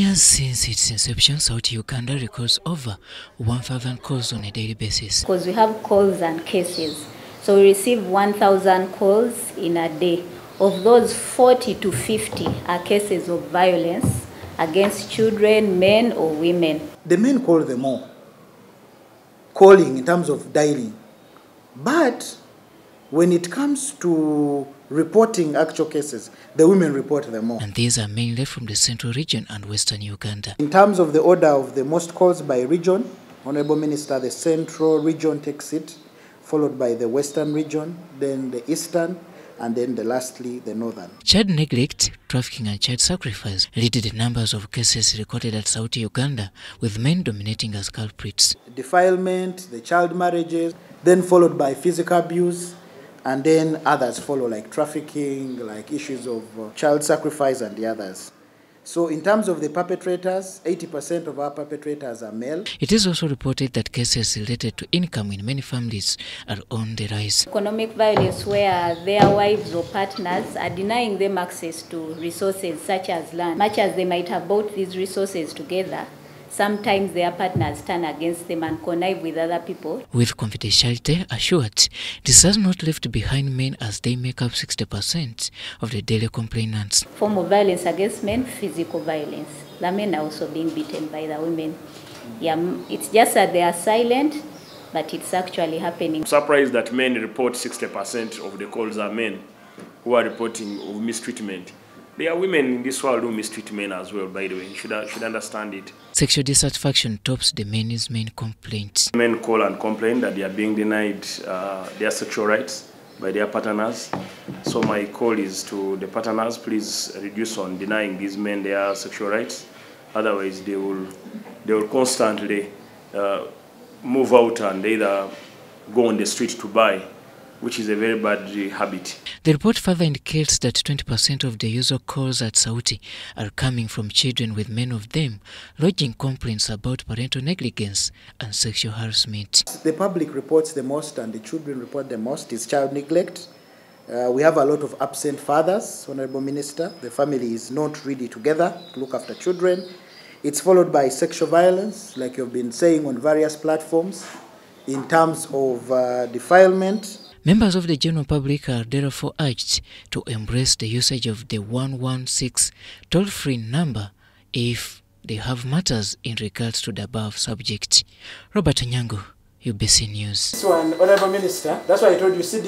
years since its inception, Sauti Uganda records over 1,000 calls on a daily basis. Because we have calls and cases. So we receive 1,000 calls in a day. Of those, 40 to 50 are cases of violence against children, men or women. The men call them more, calling in terms of dialing. But when it comes to reporting actual cases, the women report them more. And these are mainly from the Central Region and Western Uganda. In terms of the order of the most calls by region, Honorable Minister, the Central Region takes it, followed by the Western Region, then the Eastern, and then lastly, the Northern. Child neglect, trafficking and child sacrifice lead the numbers of cases recorded at Sauti Uganda, with men dominating as culprits. Defilement, the child marriages, then followed by physical abuse, and then others follow, like trafficking, like issues of child sacrifice and the others. So in terms of the perpetrators, 80% of our perpetrators are male. It is also reported that cases related to income in many families are on the rise. Economic violence, where their wives or partners are denying them access to resources such as land. Much as they might have bought these resources together, sometimes their partners turn against them and connive with other people. With confidentiality assured, this has not left behind men, as they make up 60% of the daily complainants. Form of violence against men, physical violence. The men are also being beaten by the women. Yeah, it's just that they are silent, but it's actually happening. I'm surprised that men report 60% of the calls are men who are reporting of mistreatment. There are women in this world who mistreat men as well, by the way. You should understand it. Sexual dissatisfaction tops the men's main complaints. Men call and complain that they are being denied their sexual rights by their partners. So my call is to the partners, please reduce on denying these men their sexual rights. Otherwise, they will constantly move out and either go on the street to buy, which is a very bad habit. The report further indicates that 20% of the user calls at Sauti are coming from children, with many of them lodging complaints about parental negligence and sexual harassment. The public reports the most and the children report the most is child neglect. We have a lot of absent fathers, Honorable Minister. The family is not really together to look after children. It's followed by sexual violence, like you've been saying on various platforms, in terms of defilement. Members of the general public are therefore urged to embrace the usage of the 116 toll-free number if they have matters in regards to the above subject. Robert Nyango, UBC News. So, Honorable Minister, that's why I told you, see this